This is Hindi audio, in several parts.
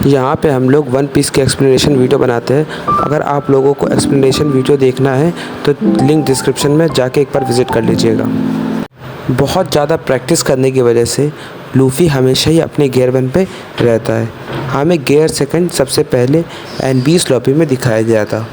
यहाँ पे हम लोग वन पीस की एक्सप्लेनेशन वीडियो बनाते हैं। अगर आप लोगों को एक्सप्लेनेशन वीडियो देखना है तो लिंक डिस्क्रिप्शन में जाके एक बार विज़िट कर लीजिएगा। बहुत ज़्यादा प्रैक्टिस करने की वजह से लूफ़ी हमेशा ही अपने गियर 1 पे रहता है। हमें गियर 2 सबसे पहले एनबीस लॉबी में दिखाया गया था।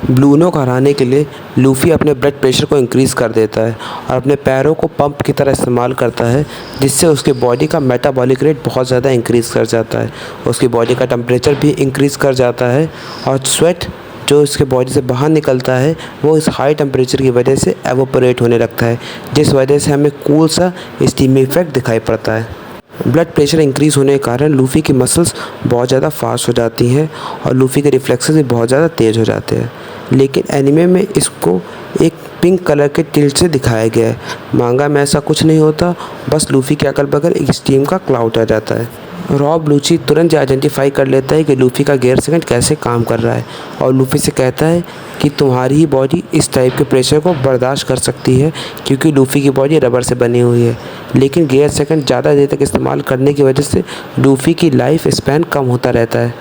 ब्लूनो को हराने के लिए लूफ़ी अपने ब्लड प्रेशर को इंक्रीज़ कर देता है और अपने पैरों को पंप की तरह इस्तेमाल करता है, जिससे उसके बॉडी का मेटाबॉलिक रेट बहुत ज़्यादा इंक्रीज़ कर जाता है। उसकी बॉडी का टेम्परेचर भी इंक्रीज़ कर जाता है और स्वेट जो इसके बॉडी से बाहर निकलता है वो इस हाई टेम्परेचर की वजह से एवोपरेट होने लगता है, जिस वजह से हमें कूल सा स्टीमी इफेक्ट दिखाई पड़ता है। ब्लड प्रेशर इंक्रीज़ होने के कारण लूफ़ी की मसल्स बहुत ज़्यादा फास्ट हो जाती हैं और लूफ़ी के रिफ्लेक्सेस भी बहुत ज़्यादा तेज़ हो जाते हैं। लेकिन एनिमे में इसको एक पिंक कलर के टिल्ट से दिखाया गया है। मांगा में ऐसा कुछ नहीं होता, बस लूफ़ी के अगल बगल एक स्टीम का क्लाउड आ जाता है। रॉब लूची तुरंत आइडेंटिफाई कर लेता है कि लूफ़ी का गियर 2 कैसे काम कर रहा है और लूफ़ी से कहता है कि तुम्हारी ही बॉडी इस टाइप के प्रेशर को बर्दाश्त कर सकती है, क्योंकि लूफ़ी की बॉडी रबर से बनी हुई है। लेकिन गियर 2 ज़्यादा देर तक इस्तेमाल करने की वजह से लूफ़ी की लाइफ स्पैन कम होता रहता है।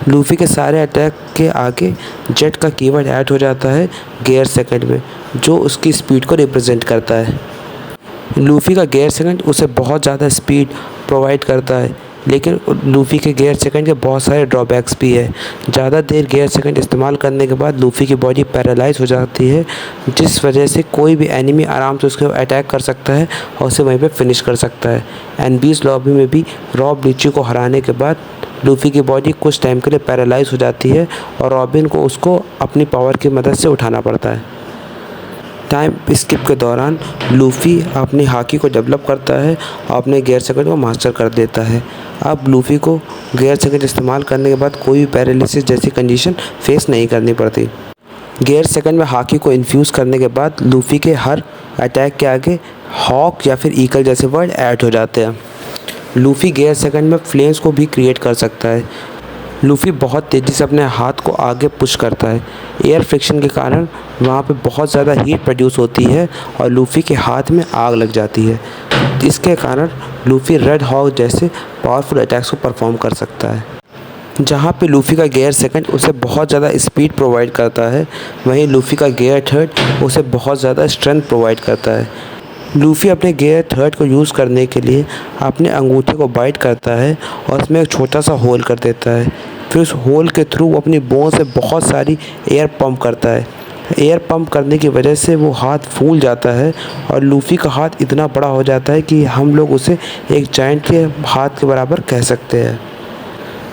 लूफ़ी के सारे अटैक के आगे जेट का कीवर्ड ऐड हो जाता है गियर 2 में, जो उसकी स्पीड को रिप्रेजेंट करता है। लूफ़ी का गियर 2 उसे बहुत ज़्यादा स्पीड प्रोवाइड करता है, लेकिन लूफ़ी के गियर 2 के बहुत सारे ड्रॉबैक्स भी है। ज़्यादा देर गियर 2 इस्तेमाल करने के बाद लूफ़ी की बॉडी पैरालाइज हो जाती है, जिस वजह से कोई भी एनिमी आराम से उसके अटैक कर सकता है और उसे वहीं पे फिनिश कर सकता है। एनबीस लॉबी में भी रॉब लूची को हराने के बाद लूफ़ी की बॉडी कुछ टाइम के लिए पैरालाइज हो जाती है और रॉबिन को उसको अपनी पावर की मदद से उठाना पड़ता है। टाइम स्किप के दौरान लूफ़ी अपनी हाकी को डेवलप करता है और अपने गियर 2 को मास्टर कर देता है। अब लूफ़ी को गियर 2 इस्तेमाल करने के बाद कोई भी पैरालिसिस जैसी कंडीशन फेस नहीं करनी पड़ती। गियर 2 में हाकी को इन्फ्यूज़ करने के बाद लूफ़ी के हर अटैक के आगे हॉक या फिर ईगल जैसे वर्ड ऐड हो जाते हैं। लूफ़ी गियर 2 में फ्लेम्स को भी क्रिएट कर सकता है। लूफ़ी बहुत तेज़ी से अपने हाथ को आगे पुश करता है। एयर फ्रिक्शन के कारण वहाँ पे बहुत ज़्यादा हीट प्रोड्यूस होती है और लूफ़ी के हाथ में आग लग जाती है। इसके कारण लूफ़ी रेड हॉक जैसे पावरफुल अटैक्स को परफॉर्म कर सकता है। जहाँ पे लूफ़ी का गियर 2 उसे बहुत ज़्यादा स्पीड प्रोवाइड करता है, वहीं लूफ़ी का गियर 3 उसे बहुत ज़्यादा स्ट्रेंथ प्रोवाइड करता है। लूफ़ी अपने गियर 3 को यूज़ करने के लिए अपने अंगूठे को बाइट करता है और उसमें एक छोटा सा होल कर देता है। फिर उस होल के थ्रू वो अपनी बोन से बहुत सारी एयर पंप करता है। एयर पंप करने की वजह से वो हाथ फूल जाता है और लूफ़ी का हाथ इतना बड़ा हो जाता है कि हम लोग उसे एक जायंट के हाथ के बराबर कह सकते हैं।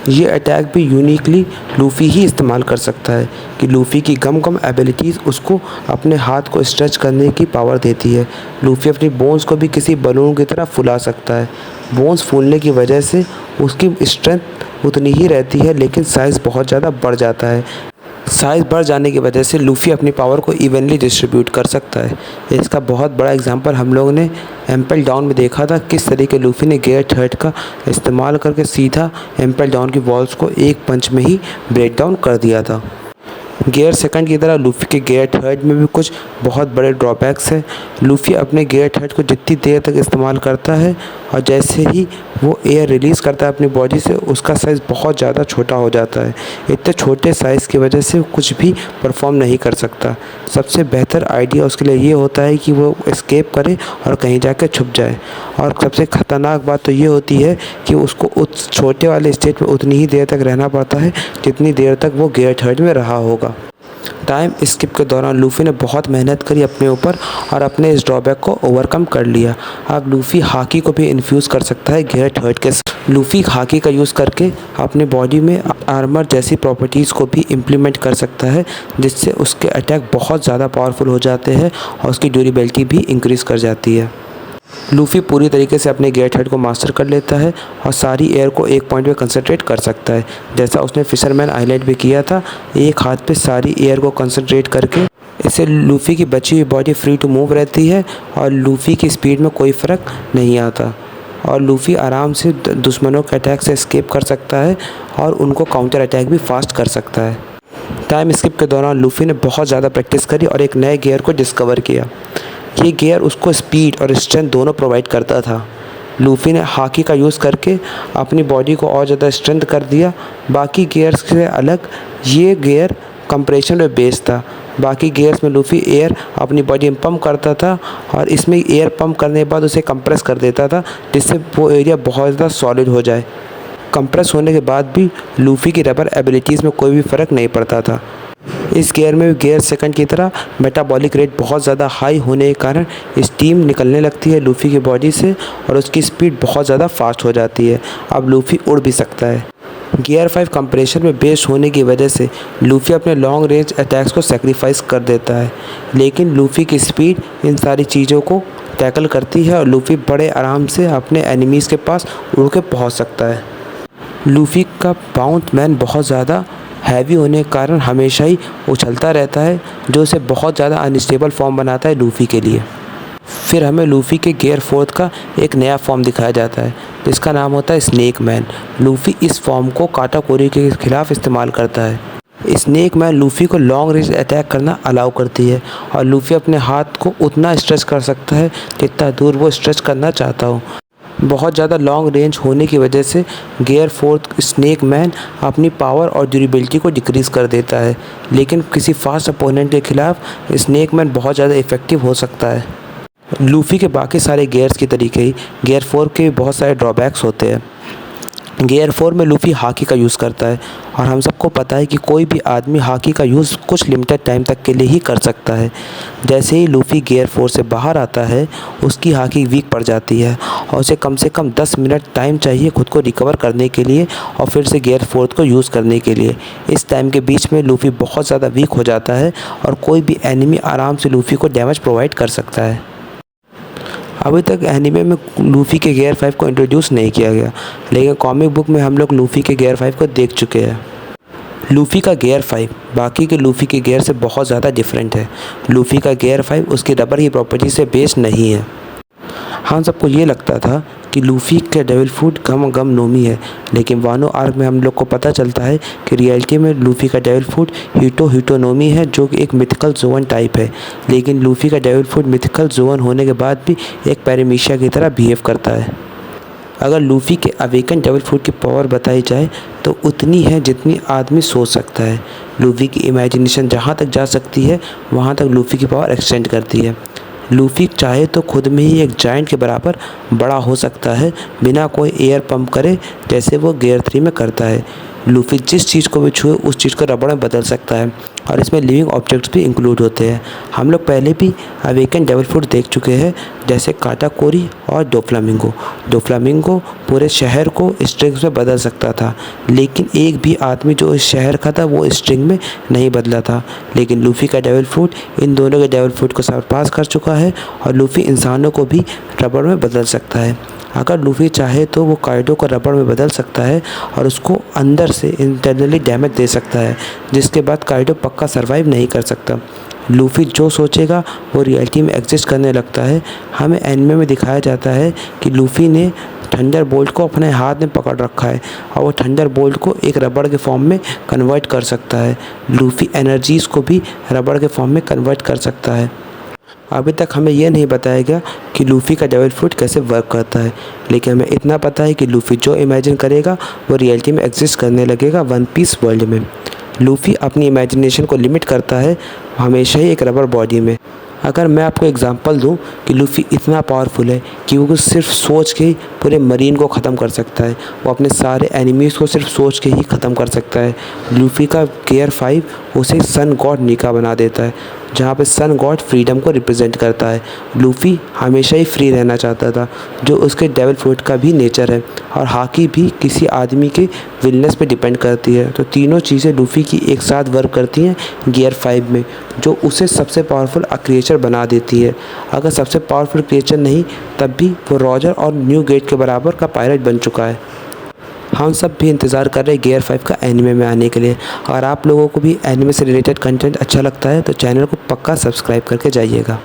ये अटैक भी यूनिकली लूफ़ी ही इस्तेमाल कर सकता है कि लूफ़ी की गम एबिलिटीज़ उसको अपने हाथ को स्ट्रेच करने की पावर देती है। लूफ़ी अपनी बोन्स को भी किसी बलून की तरह फुला सकता है। बोन्स फूलने की वजह से उसकी स्ट्रेंथ उतनी ही रहती है, लेकिन साइज़ बहुत ज़्यादा बढ़ जाता है। साइज़ बढ़ जाने की वजह से लूफ़ी अपनी पावर को इवनली डिस्ट्रीब्यूट कर सकता है। इसका बहुत बड़ा एग्जांपल हम लोगों ने एम्पल डाउन में देखा था, किस तरीके लूफ़ी ने गियर 3 का इस्तेमाल करके सीधा एम्पल डाउन की वॉल्स को एक पंच में ही ब्रेक डाउन कर दिया था। गियर 2 की तरह लूफ़ी के गियर 3 में भी कुछ बहुत बड़े ड्रॉबैक्स हैं। लूफ़ी अपने गियर 3 को जितनी देर तक इस्तेमाल करता है और जैसे ही वो एयर रिलीज़ करता है अपनी बॉडी से, उसका साइज़ बहुत ज़्यादा छोटा हो जाता है। इतने छोटे साइज़ की वजह से कुछ भी परफॉर्म नहीं कर सकता। सबसे बेहतर आइडिया उसके लिए ये होता है कि वो एस्केप करे और कहीं जाकर छुप जाए। और सबसे ख़तरनाक बात तो ये होती है कि उसको उस छोटे वाले स्टेज में उतनी ही देर तक रहना पड़ता है जितनी देर तक वो गियर 3 में रहा होगा। टाइम स्किप के दौरान लूफ़ी ने बहुत मेहनत करी अपने ऊपर और अपने इस ड्रॉबैक को ओवरकम कर लिया। अब लूफ़ी हाकी को भी इन्फ्यूज़ कर सकता है गियर 3 के साथ। लूफ़ी हाकी का यूज़ करके अपनी बॉडी में आर्मर जैसी प्रॉपर्टीज़ को भी इम्प्लीमेंट कर सकता है, जिससे उसके अटैक बहुत ज़्यादा पावरफुल हो जाते हैं और उसकी ड्यूरेबिलिटी भी इंक्रीज़ कर जाती है। लूफ़ी पूरी तरीके से अपने गियर 3 को मास्टर कर लेता है और सारी एयर को एक पॉइंट पे कंसंट्रेट कर सकता है, जैसा उसने फिशरमैन आइलैंड पे किया था। एक हाथ पे सारी एयर को कंसंट्रेट करके इससे लूफ़ी की बची हुई बॉडी फ्री टू मूव रहती है और लूफ़ी की स्पीड में कोई फ़र्क नहीं आता और लूफ़ी आराम से दुश्मनों के अटैक से एस्केप कर सकता है और उनको काउंटर अटैक भी फास्ट कर सकता है। टाइम स्किप के दौरान लूफ़ी ने बहुत ज़्यादा प्रैक्टिस करी और एक नए गियर को डिस्कवर किया। ये गियर उसको स्पीड और स्ट्रेंथ दोनों प्रोवाइड करता था। लूफ़ी ने हाकी का यूज़ करके अपनी बॉडी को और ज़्यादा स्ट्रेंथ कर दिया। बाकी गियर्स से अलग ये गियर कंप्रेशन में बेस्ड था। बाकी गियर्स में लूफ़ी एयर अपनी बॉडी में पंप करता था और इसमें एयर पंप करने के बाद उसे कंप्रेस कर देता था, जिससे वो एरिया बहुत ज़्यादा सॉलिड हो जाए। कंप्रेस होने के बाद भी लूफ़ी की रबर एबिलिटीज़ में कोई भी फ़र्क नहीं पड़ता था। इस गियर में भी गियर सेकंड की तरह मेटाबॉलिक रेट बहुत ज़्यादा हाई होने के कारण स्टीम निकलने लगती है लूफ़ी की बॉडी से और उसकी स्पीड बहुत ज़्यादा फास्ट हो जाती है। अब लूफ़ी उड़ भी सकता है। गियर 5 कंप्रेशन में बेस्ड होने की वजह से लूफ़ी अपने लॉन्ग रेंज अटैक्स को सेक्रीफाइस कर देता है, लेकिन लूफ़ी की स्पीड इन सारी चीज़ों को टैकल करती है और लूफ़ी बड़े आराम से अपने एनिमीज़ के पास उड़ के पहुँच सकता है। लूफ़ी का बाउंस मैन बहुत ज़्यादा हैवी होने के कारण हमेशा ही उछलता रहता है, जो उसे बहुत ज़्यादा अनस्टेबल फॉर्म बनाता है लूफ़ी के लिए। फिर हमें लूफ़ी के गियर 4 का एक नया फॉर्म दिखाया जाता है, जिसका नाम होता है स्नेक मैन। लूफ़ी इस फॉर्म को काटाकोरी के खिलाफ इस्तेमाल करता है। स्नेक मैन लूफ़ी को लॉन्ग रेंज अटैक करना अलाउ करती है और लूफ़ी अपने हाथ को उतना स्ट्रेच कर सकता है जितना दूर वो स्ट्रेच करना चाहता हो। बहुत ज़्यादा लॉन्ग रेंज होने की वजह से गियर 4 स्नेक मैन अपनी पावर और ड्यूरेबिलिटी को डिक्रीज़ कर देता है, लेकिन किसी फास्ट अपोनेंट के खिलाफ स्नेक मैन बहुत ज़्यादा इफ़ेक्टिव हो सकता है। लूफ़ी के बाकी सारे गियर्स की तरीके ही गियर 4 के बहुत सारे ड्रॉबैक्स होते हैं। गियर 4 में लूफ़ी हाकी का यूज़ करता है और हम सबको पता है कि कोई भी आदमी हाकी का यूज़ कुछ लिमिटेड टाइम तक के लिए ही कर सकता है। जैसे ही लूफ़ी गियर 4 से बाहर आता है, उसकी हाकी वीक पड़ जाती है और उसे कम से कम 10 मिनट टाइम चाहिए खुद को रिकवर करने के लिए और फिर से गियर 4 को यूज़ करने के लिए। इस टाइम के बीच में लूफ़ी बहुत ज़्यादा वीक हो जाता है और कोई भी एनिमी आराम से लूफ़ी को डैमेज प्रोवाइड कर सकता है। अभी तक एनीमे में लूफ़ी के गियर 5 को इंट्रोड्यूस नहीं किया गया, लेकिन कॉमिक बुक में हम लोग लूफ़ी के गियर 5 को देख चुके हैं। लूफ़ी का गियर 5 बाकी के लूफ़ी के गियर से बहुत ज़्यादा डिफरेंट है। लूफ़ी का गियर 5 उसकी रबर की प्रॉपर्टी से बेस्ड नहीं है। हम सबको ये लगता था कि लूफ़ी का डेविल फ्रूट गम नोमी है, लेकिन वानो आर्क में हम लोग को पता चलता है कि रियलिटी में लूफ़ी का डेविल फ्रूट हिटोनोमी है, जो कि एक मिथिकल जोवन टाइप है। लेकिन लूफ़ी का डेविल फ्रूट मिथिकल जोवन होने के बाद भी एक पैरामीशिया की तरह बिहेव करता है। अगर लूफ़ी के अवेकन डेविल फ्रूट की पावर बताई जाए तो उतनी है जितनी आदमी सोच सकता है। लूफ़ी की इमेजिनेशन जहाँ तक जा सकती है वहाँ तक लूफ़ी की पावर एक्सटेंड करती है। लूफ़ी चाहे तो खुद में ही एक जायंट के बराबर बड़ा हो सकता है बिना कोई एयर पंप करे, जैसे वो गियर 3 में करता है। लूफ़ी जिस चीज़ को भी छुए उस चीज़ को रबड़ में बदल सकता है और इसमें लिविंग ऑब्जेक्ट्स भी इंक्लूड होते हैं। हम लोग पहले भी अवेकन डेविल फ्रूट देख चुके हैं, जैसे काटाकोरी और डोफ्लामिंगो। डोफ्लामिंगो पूरे शहर को स्ट्रिंग्स में बदल सकता था, लेकिन एक भी आदमी जो इस शहर का था वो स्ट्रिंग में नहीं बदला था। लेकिन लूफ़ी का डेविल फ्रूट इन दोनों के डेविल फ्रूट को सरपास कर चुका है और लूफ़ी इंसानों को भी रबड़ में बदल सकता है। अगर लूफ़ी चाहे तो वो काइडो को रबड़ में बदल सकता है और उसको अंदर से इंटरनली डैमेज दे सकता है, जिसके बाद काइडो पक्का सरवाइव नहीं कर सकता। लूफ़ी जो सोचेगा वो रियलिटी में एग्जिस्ट करने लगता है। हमें एनिमे में दिखाया जाता है कि लूफ़ी ने थंडर बोल्ट को अपने हाथ में पकड़ रखा है और वो थंडर बोल्ट को एक रबड़ के फॉर्म में कन्वर्ट कर सकता है। लूफ़ी एनर्जीज़ को भी रबड़ के फॉर्म में कन्वर्ट कर सकता है। अभी तक हमें यह नहीं बताया गया कि लूफ़ी का डेविल फ्रूट कैसे वर्क करता है, लेकिन हमें इतना पता है कि लूफ़ी जो इमेजिन करेगा वो रियलिटी में एग्जिस्ट करने लगेगा वन पीस वर्ल्ड में। लूफ़ी अपनी इमेजिनेशन को लिमिट करता है हमेशा ही एक रबर बॉडी में। अगर मैं आपको एग्जांपल दूं कि लूफ़ी इतना पावरफुल है कि वो सिर्फ सोच के ही पूरे मरीन को ख़त्म कर सकता है, वो अपने सारे एनिमीज़ को सिर्फ सोच के ही ख़त्म कर सकता है। लूफ़ी का गियर 5 उसे सन गॉड निका बना देता है, जहाँ पे सन गॉड फ्रीडम को रिप्रेजेंट करता है। लूफ़ी हमेशा ही फ्री रहना चाहता था, जो उसके डेविल फ्रूट का भी नेचर है, और हाकी भी किसी आदमी के विलनेस पे डिपेंड करती है। तो तीनों चीज़ें लूफ़ी की एक साथ वर्क करती हैं गियर 5 में, जो उसे सबसे पावरफुल क्रिएचर बना देती है। अगर सबसे पावरफुल क्रिएचर नहीं, तब भी वो रॉजर और न्यू गेट के बराबर का पायरेट बन चुका है। हम सब भी इंतज़ार कर रहे हैं गियर 5 का एनिमे में आने के लिए। अगर आप लोगों को भी एनिमे से रिलेटेड कंटेंट अच्छा लगता है तो चैनल को पक्का सब्सक्राइब करके जाइएगा।